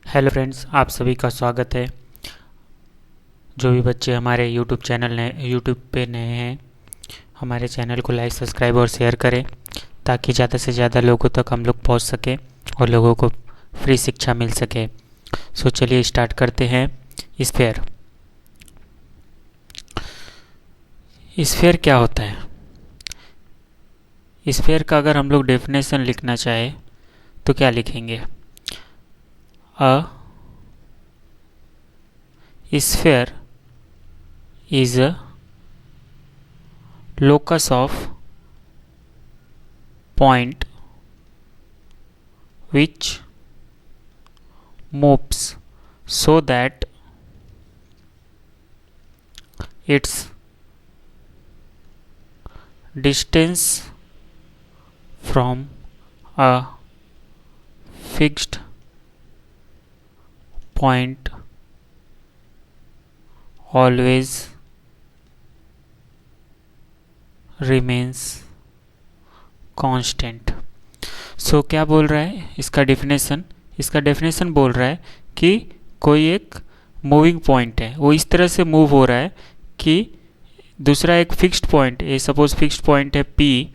Hello friends, आप सभी का स्वागत है। जो भी बच्चे हमारे यूट्यूब पे नए हैं, हमारे चैनल को लाइक, सब्सक्राइब और शेयर करें ताकि ज़्यादा से ज़्यादा लोगों तक हम लोग पहुंच सके और लोगों को फ्री शिक्षा मिल सके। सो चलिए स्टार्ट करते हैं। स्फीयर। स्फीयर क्या होता है? स्फीयर का अगर हम लोग डेफिनेशन लिखना चाहे तो क्या लिखेंगे? A sphere is a locus of point which moves so that its distance from a fixed point always remains constant। सो क्या बोल रहा है इसका डेफिनेशन बोल रहा है कि कोई एक मूविंग पॉइंट है, वो इस तरह से मूव हो रहा है कि दूसरा एक फिक्स्ड पॉइंट है, सपोज फिक्स्ड पॉइंट है P।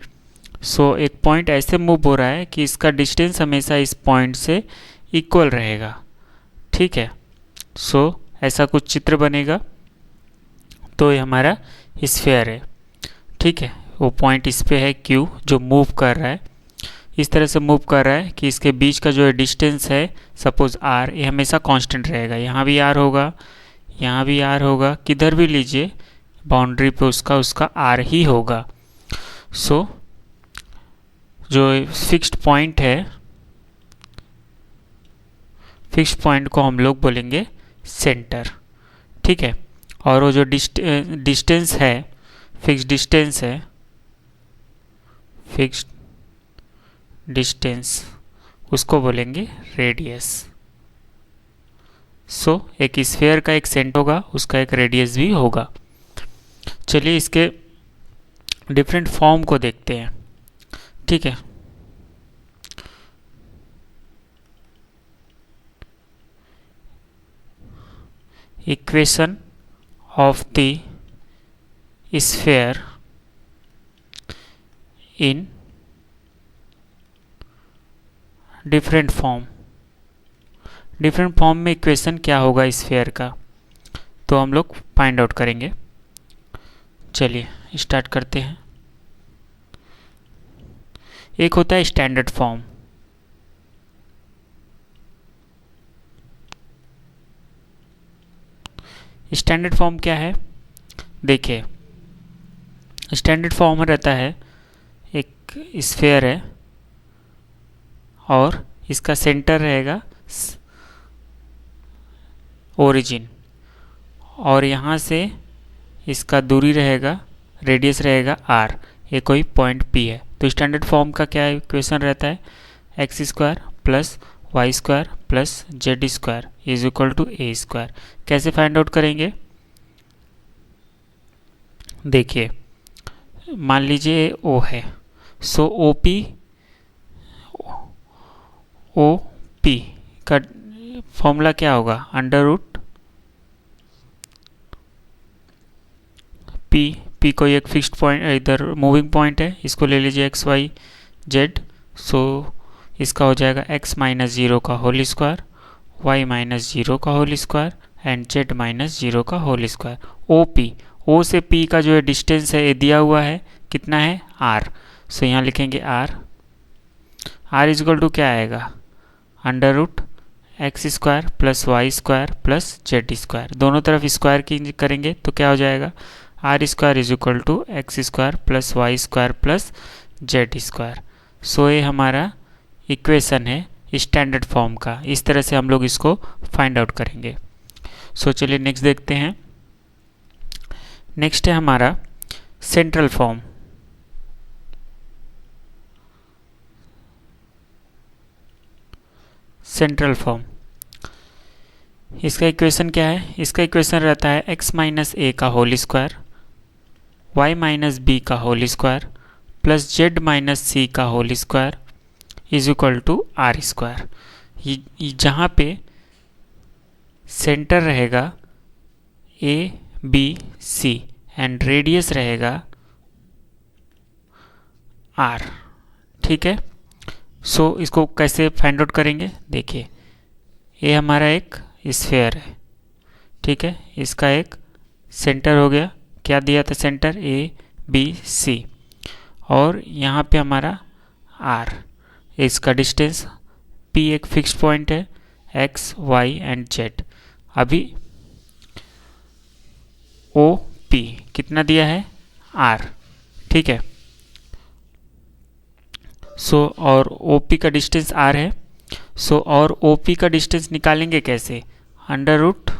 सो एक पॉइंट ऐसे मूव हो रहा है कि इसका डिस्टेंस हमेशा इस पॉइंट से इक्वल रहेगा। ठीक है, सो ऐसा कुछ चित्र बनेगा तो ये हमारा स्फीयर है। ठीक है, वो पॉइंट इस पे है Q जो मूव कर रहा है, इस तरह से मूव कर रहा है कि इसके बीच का जो डिस्टेंस है सपोज R, ये हमेशा कांस्टेंट रहेगा। यहाँ भी R होगा, यहाँ भी R होगा, किधर भी लीजिए बाउंड्री पे उसका R ही होगा। सो जो फिक्स्ड पॉइंट है, फिक्स्ड पॉइंट को हम लोग बोलेंगे सेंटर। ठीक है, और वो जो डिस्टेंस है, फिक्स्ड डिस्टेंस उसको बोलेंगे रेडियस। सो एक स्फीयर का एक सेंटर होगा, उसका एक रेडियस भी होगा। चलिए इसके डिफरेंट फॉर्म को देखते हैं। ठीक है, equation of the sphere in different form में इक्वेशन क्या होगा स्फीयर का, तो हम लोग फाइंड आउट करेंगे। चलिए स्टार्ट करते हैं। एक होता है स्टैंडर्ड फॉर्म। स्टैंडर्ड फॉर्म क्या है? देखिए, स्टैंडर्ड फॉर्म में रहता है एक स्फीयर है और इसका सेंटर रहेगा ओरिजिन, और यहाँ से इसका दूरी रहेगा, रेडियस रहेगा R। ये कोई पॉइंट P है। तो स्टैंडर्ड फॉर्म का क्या इक्वेशन रहता है? X square plus Y square plus Z square is equal to A square. कैसे फाइंड आउट करेंगे? देखिए, मान लीजिए O है, सो ओ पी का फॉर्मूला क्या होगा? अंडर रूट पी कोई एक फिक्स्ड पॉइंट, इधर मूविंग पॉइंट है, इसको ले लीजिए एक्स वाई जेड। सो इसका हो जाएगा x माइनस जीरो का whole square, Y minus zero का whole square and Z minus zero का होल स्क्वायर। ओ से P का जो है डिस्टेंस है ये दिया हुआ है, कितना है? R। सो यहाँ लिखेंगे R इज इक्वल टू क्या आएगा? Under root X square plus Y square plus Z square. दोनों तरफ स्क्वायर की करेंगे तो क्या हो जाएगा? R square is equal to X square plus Y square plus Z square. So ये हमारा इक्वेशन है स्टैंडर्ड फॉर्म का। इस तरह से हम लोग इसको फाइंड आउट करेंगे। सो चलिए नेक्स्ट देखते हैं। नेक्स्ट है हमारा सेंट्रल फॉर्म। इसका इक्वेशन क्या है? इसका इक्वेशन रहता है x माइनस ए का whole square, Y minus B का whole square plus Z minus C का whole square is equal to R square. जहाँ पे सेंटर रहेगा A B C and radius रहेगा आर। ठीक है, सो इसको कैसे फाइंड आउट करेंगे, देखिए ये हमारा एक स्फेयर है। ठीक है, इसका एक सेंटर हो गया, क्या दिया था सेंटर, ए बी सी, और यहाँ पे हमारा आर, इसका डिस्टेंस, पी एक फिक्स्ड पॉइंट है, एक्स वाई एंड जेड। अभी ओ पी कितना दिया है, आर। ठीक है, सो और ओ पी का डिस्टेंस आर है। सो और ओ पी का डिस्टेंस निकालेंगे कैसे, under root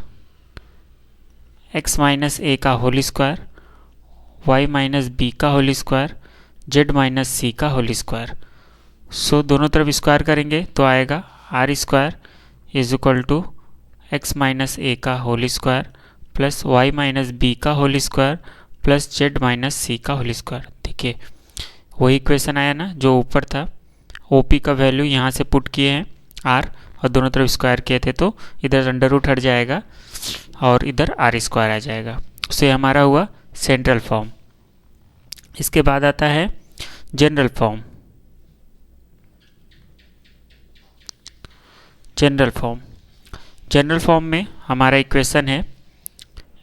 X minus A का whole square, Y minus B का whole square, Z minus C का होल स्क्वायर। सो दोनों तरफ स्क्वायर करेंगे तो आएगा R square is equal to X minus A का whole square plus Y minus B का whole square plus Z minus C का होल स्क्वायर। देखिए वही इक्वेशन आया ना जो ऊपर था, ओ पी का वैल्यू यहाँ से पुट किए हैं आर और दोनों तरफ स्क्वायर किए थे, तो इधर अंडर रूट हट जाएगा और इधर आर स्क्वायर आ जाएगा। उससे हमारा हुआ सेंट्रल फॉर्म। इसके बाद आता है general form. General form, general form में हमारा इक्वेशन है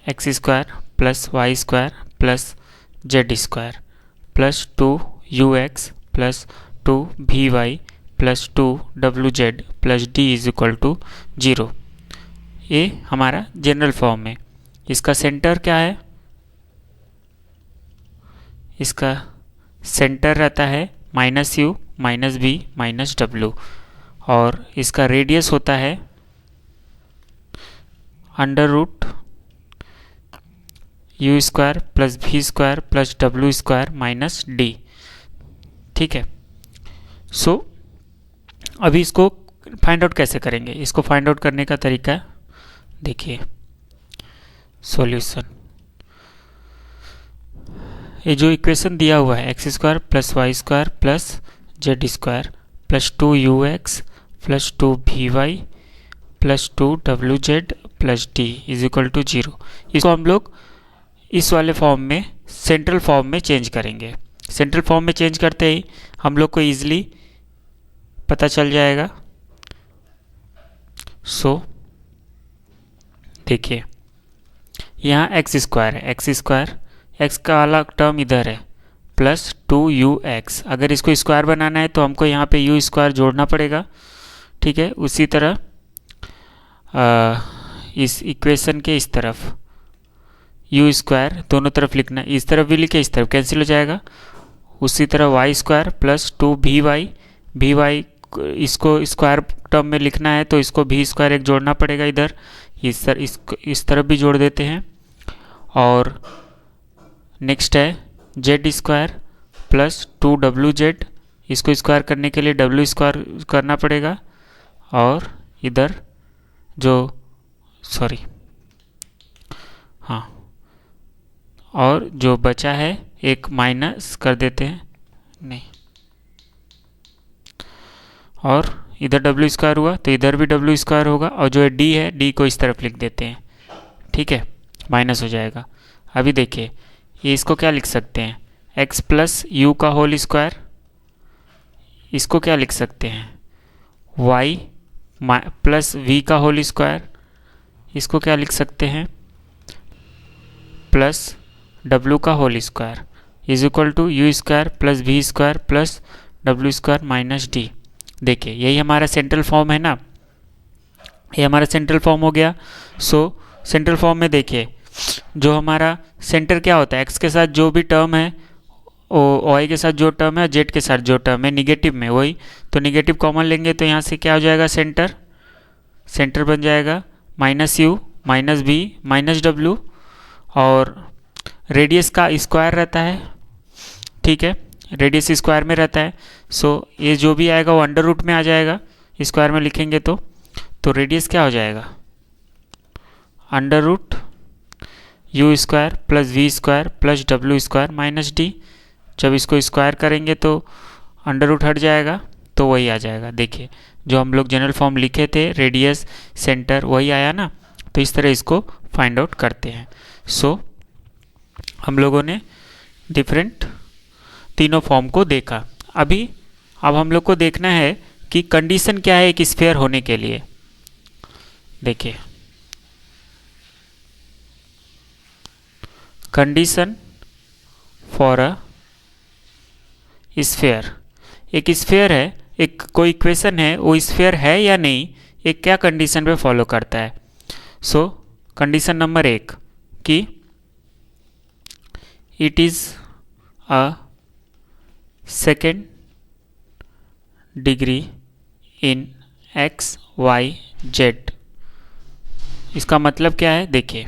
X square plus Y square plus Z square plus 2ux plus 2vy plus 2wz plus d is equal to 0। ये हमारा जनरल फॉर्म है। इसका सेंटर क्या है, इसका सेंटर रहता है minus U minus B minus W, और इसका रेडियस होता है under root U square plus V square plus W square minus D. ठीक है, सो अभी इसको फाइंड आउट कैसे करेंगे, इसको फाइंड आउट करने का तरीका देखिए, सॉल्यूशन। ये जो इक्वेशन दिया हुआ है X square plus Y square plus Z square plus 2ux plus 2vy plus 2wz plus d is equal to 0, इसको हम लोग इस वाले फॉर्म में सेंट्रल फॉर्म में चेंज करेंगे। सेंट्रल फॉर्म में चेंज करते ही हम लोग को ईजिली पता चल जाएगा। सो देखिए यहाँ एक्स स्क्वायर है, एक्स स्क्वायर, एक्स का अलग टर्म इधर है प्लस 2ux, अगर इसको स्क्वायर बनाना है तो हमको यहाँ पे यू स्क्वायर जोड़ना पड़ेगा। ठीक है, उसी तरह इस इक्वेशन के इस तरफ यू स्क्वायर दोनों तरफ लिखना, इस तरफ भी लिखे इस तरफ कैंसिल हो जाएगा। उसी तरह Y square plus 2vy, vy इसको स्क्वायर टर्म में लिखना है तो इसको भी स्क्वायर एक जोड़ना पड़ेगा इधर, इस तरफ भी जोड़ देते हैं। और नेक्स्ट है जेड स्क्वायर प्लस 2wz, इसको स्क्वायर करने के लिए w स्क्वायर करना पड़ेगा, और इधर जो हाँ, और जो बचा है एक माइनस कर देते हैं, नहीं, और इधर w स्क्वायर हुआ तो इधर भी w स्क्वायर होगा, और जो d है d को इस तरफ लिख देते हैं। ठीक है, माइनस हो जाएगा। अभी देखिए ये इसको क्या लिख सकते हैं, x प्लस यू का होल स्क्वायर, इसको क्या लिख सकते हैं y प्लस v का होल स्क्वायर, इसको क्या लिख सकते हैं प्लस w का whole square is equal to U square plus V square plus W square minus D. देखिए यही हमारा सेंट्रल फॉर्म है ना, ये हमारा सेंट्रल फॉर्म हो गया। सो सेंट्रल फॉर्म में देखिए जो हमारा सेंटर क्या होता है, एक्स के साथ जो भी टर्म है, वाई के साथ जो टर्म है, जेड के साथ जो टर्म है निगेटिव में, वही तो निगेटिव कॉमन लेंगे तो यहाँ से क्या हो जाएगा, सेंटर, सेंटर बन जाएगा minus U minus B minus W, और रेडियस का स्क्वायर रहता है। ठीक है, रेडियस स्क्वायर में रहता है। सो ये जो भी आएगा वो अंडर रूट में आ जाएगा, स्क्वायर में लिखेंगे तो रेडियस क्या हो जाएगा, under root U square plus V square plus W square minus D. जब इसको स्क्वायर करेंगे तो अंडर रूट हट जाएगा तो वही आ जाएगा। देखिए जो हम लोग जनरल फॉर्म लिखे थे रेडियस सेंटर वही आया ना, तो इस तरह इसको फाइंड आउट करते हैं। सो हम लोगों ने डिफरेंट तीनों फॉर्म को देखा। अब हम लोग को देखना है कि कंडीशन क्या है एक स्फीयर होने के लिए। देखिए, कंडीशन फॉर अ स्फीयर, एक स्फीयर है, एक कोई इक्वेशन है, वो स्फीयर है या नहीं, एक क्या कंडीशन पे फॉलो करता है। सो कंडीशन नंबर 1 कि it is a second degree in X Y Z. इसका मतलब क्या है, देखिए,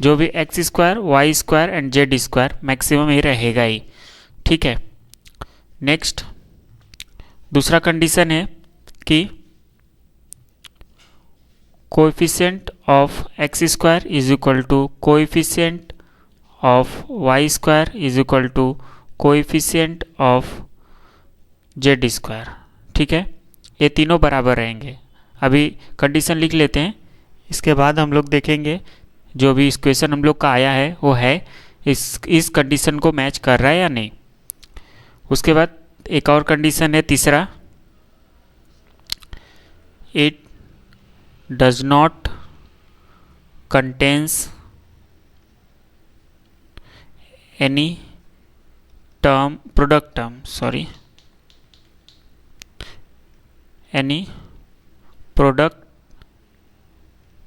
जो भी X square Y square and Z square maximum ही रहेगा ही। ठीक है। नेक्स्ट दूसरा कंडीशन है कि coefficient of X square is equal to coefficient of Y square is equal to coefficient of Z square. ठीक है, ये तीनों बराबर रहेंगे। अभी कंडीशन लिख लेते हैं, इसके बाद हम लोग देखेंगे जो भी इक्वेशन हम लोग का आया है वो है इस कंडीशन को मैच कर रहा है या नहीं। उसके बाद एक और कंडीशन है तीसरा, it does not contains any any product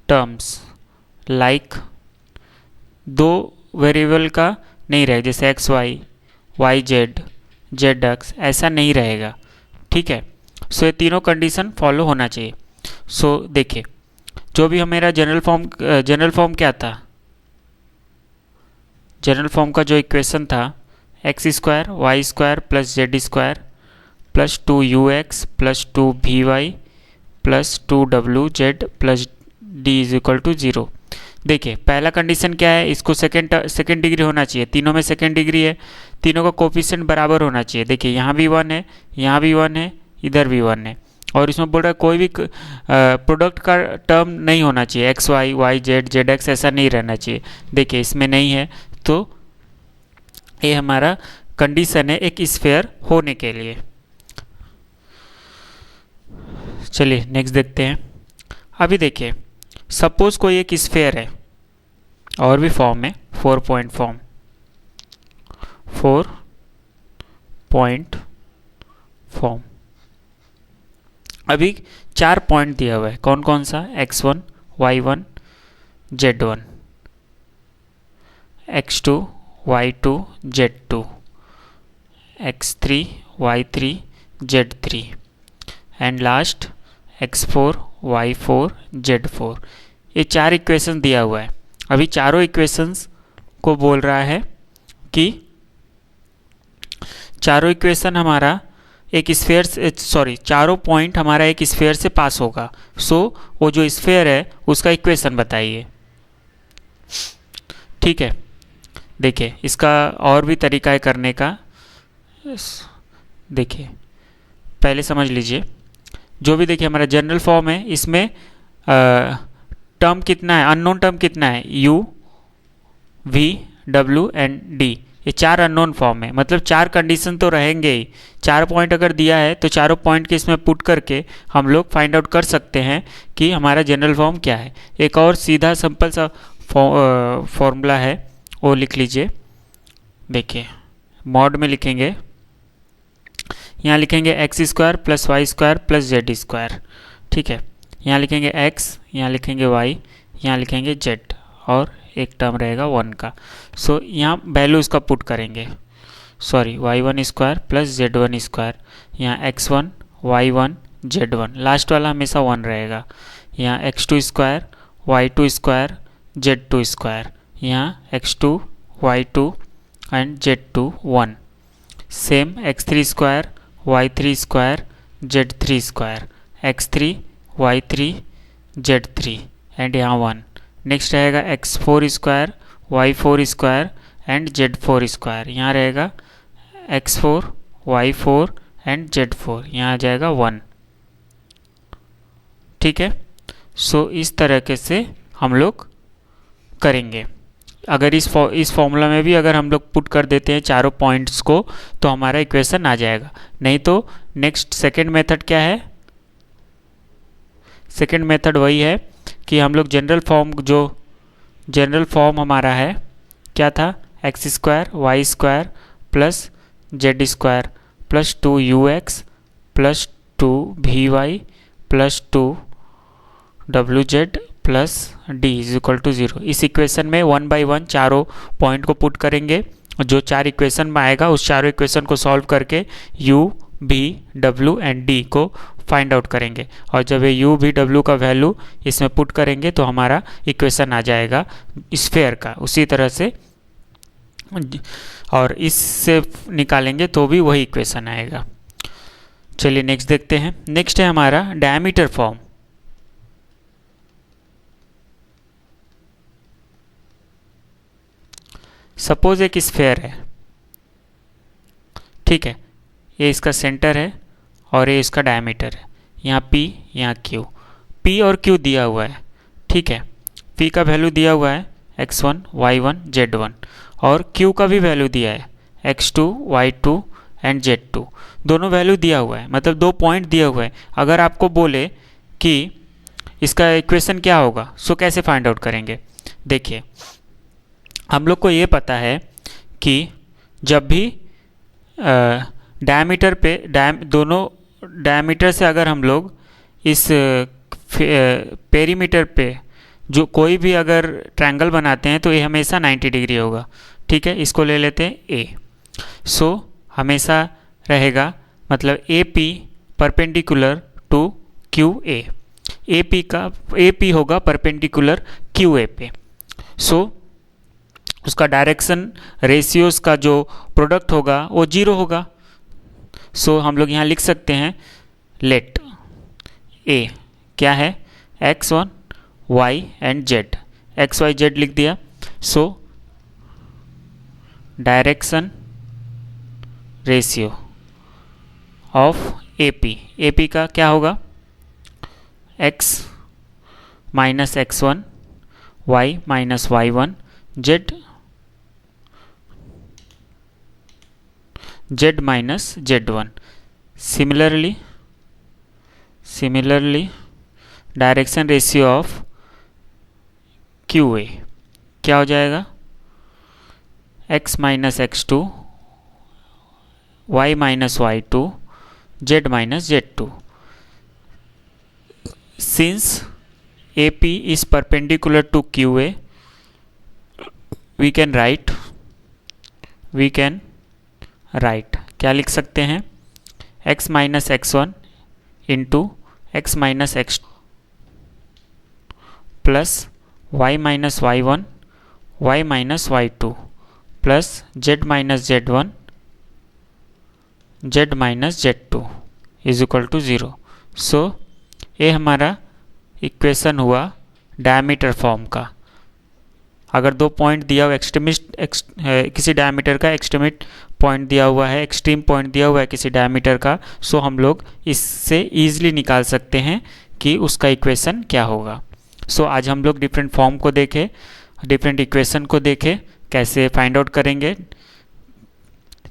terms like दो वेरिएबल का नहीं रहे, जैसे X Y, Y Z, Z X, ऐसा नहीं रहेगा। ठीक है। सो ये तीनों कंडीशन फॉलो होना चाहिए। सो देखिए, जो भी हमारा जनरल फॉर्म क्या था, जनरल फॉर्म का जो इक्वेशन था, X square Y square plus Z square plus 2ux plus 2vy plus 2wz plus d is equal to 0। देखिए, पहला कंडीशन क्या है, इसको सेकेंड डिग्री होना चाहिए, तीनों में सेकेंड डिग्री है, तीनों का कोफिशिएंट बराबर होना चाहिए। देखिए, यहाँ भी 1 है, यहाँ भी 1 है, इधर भी 1 है, और इसमें बोल रहा है कोई भी प्रोडक्ट का टर्म नहीं होना चाहिए, X Y, Y Z, Z X, ऐसा नहीं रहना चाहिए। देखिए, इसमें नहीं है, तो ये हमारा कंडीशन है एक स्फीयर होने के लिए। चलिए नेक्स्ट देखते हैं। अभी देखिए, सपोज कोई एक स्फीयर है, और भी फॉर्म है, 4 पॉइंट फॉर्म, 4 पॉइंट फॉर्म। अभी 4 पॉइंट दिया हुआ है, कौन कौन सा, x1, y1, z1, x2, y2, z2, x3, y3, z3 and last x4, y4, z4। ये 4 इक्वेशन दिया हुआ है। अभी चारों इक्वेशंस को बोल रहा है कि चारों इक्वेशन हमारा एक स्फीयर से, सॉरी, चारों पॉइंट हमारा एक स्फीयर से पास होगा। सो वो जो स्फीयर है उसका इक्वेशन बताइए। ठीक है। देखिए, इसका और भी तरीका है करने का। देखिए, पहले समझ लीजिए, जो भी देखिए हमारा जनरल फॉर्म है, इसमें टर्म कितना है, अननोन टर्म कितना है, u, v, w and d। ये 4 अननोन फॉर्म है, मतलब 4 कंडीशन तो रहेंगे ही। 4 पॉइंट अगर दिया है तो चारों पॉइंट के इसमें पुट करके हम लोग फाइंड आउट कर सकते हैं कि हमारा जनरल फॉर्म क्या है। एक और सीधा सिंपल सा फॉर्मूला है, वो लिख लीजिए। देखिए, मॉड में लिखेंगे, यहाँ लिखेंगे X square plus Y square plus Z square. ठीक है, यहाँ लिखेंगे x, यहाँ लिखेंगे y, यहाँ लिखेंगे z, और एक टर्म रहेगा 1 का। सो यहाँ वैल्यू इसका पुट करेंगे, sorry, y1 square plus z1 square, यहाँ x1, y1, z1, लास्ट वाला हमेशा 1 रहेगा। यहाँ x2 square, y2 square, z2 square, यहाँ x2, y2 and z2 1। Same x3 square, y3 square, z3 square, x3, y3, z3 and यहाँ 1। Next रहेगा x4 square, y4 square and z4 square, यहाँ रहेगा x4, y4 and z4, यहाँ आ जाएगा 1। ठीक है। सो इस तरीके से हम लोग करेंगे। अगर इस फॉर्मूला में भी अगर हम लोग पुट कर देते हैं चारों पॉइंट्स को तो हमारा इक्वेशन आ जाएगा। नहीं तो नेक्स्ट सेकेंड मेथड क्या है? सेकेंड मेथड वही है कि हम लोग जनरल फॉर्म हमारा है क्या था? X square Y square plus Z square plus 2ux plus 2vy plus 2wz plus D is equal to 0। इस इक्वेशन में 1 बाई 1 चारों पॉइंट को पुट करेंगे और जो 4 इक्वेशन में आएगा उस चारों इक्वेशन को सॉल्व करके u, v, w and d को फाइंड आउट करेंगे। और जब ये u, v, w का वैल्यू इसमें पुट करेंगे तो हमारा इक्वेशन आ जाएगा स्फेयर का। उसी तरह से और इससे निकालेंगे तो भी वही इक्वेशन आएगा। चलिए नेक्स्ट देखते हैं। नेक्स्ट है हमारा डायमीटर फॉर्म। सपोज एक स्फेयर है, ठीक है, ये इसका सेंटर है और ये इसका डायमीटर है। यहाँ P, यहाँ Q। P और Q दिया हुआ है, ठीक है। P का वैल्यू दिया हुआ है x1, y1, z1 और Q का भी वैल्यू दिया है x2, y2 एंड z2। दोनों वैल्यू दिया हुआ है, मतलब 2 पॉइंट दिया हुआ है। अगर आपको बोले कि इसका इक्वेशन क्या होगा, सो कैसे फाइंड आउट करेंगे? देखिए, हम लोग को ये पता है कि जब भी डायमीटर पे दोनों डायमीटर से अगर हम लोग इस पेरीमीटर पे जो कोई भी अगर ट्रायंगल बनाते हैं तो ये हमेशा 90 डिग्री होगा, ठीक है। इसको ले लेते हैं A। सो हमेशा रहेगा, मतलब AP perpendicular to QA। AP होगा परपेंडिकुलर QA पे। सो उसका डायरेक्शन रेशियोज का जो प्रोडक्ट होगा वो 0 होगा। सो हम लोग यहाँ लिख सकते हैं लेट A क्या है? x1, y and z। x, y, z लिख दिया। So direction ratio of AP का क्या होगा? x minus x1, y minus y1, z minus z1। Similarly direction ratio of QA क्या हो जाएगा? x minus x2, y minus y2, z minus z2। Since AP is perpendicular to QA, we can write क्या लिख सकते हैं? x minus x1 into x minus x2 plus y minus y1, y minus y2 plus z minus z1, z minus z2 is equal to 0। So ये हमारा equation हुआ diameter form का। अगर 2 point दिया हुआ किसी डायमीटर का एक्सट्रीमिट पॉइंट दिया हुआ है, एक्सट्रीम पॉइंट दिया हुआ है किसी डायमीटर का, सो हम लोग इससे ईजिली निकाल सकते हैं कि उसका इक्वेशन क्या होगा। सो आज हम लोग डिफरेंट फॉर्म को देखे, डिफरेंट इक्वेशन को देखे, कैसे फाइंड आउट करेंगे।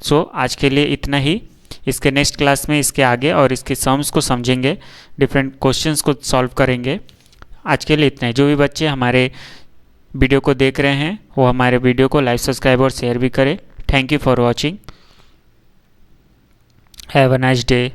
सो आज के लिए इतना ही। इसके नेक्स्ट क्लास में इसके आगे और इसके सम्स को समझेंगे, डिफरेंट क्वेश्चंस को सॉल्व करेंगे। आज के लिए इतना ही। जो भी बच्चे हमारे वीडियो को देख रहे हैं वो हमारे वीडियो को लाइक, सब्सक्राइब और शेयर भी करें। Thank you for watching. Have a nice day.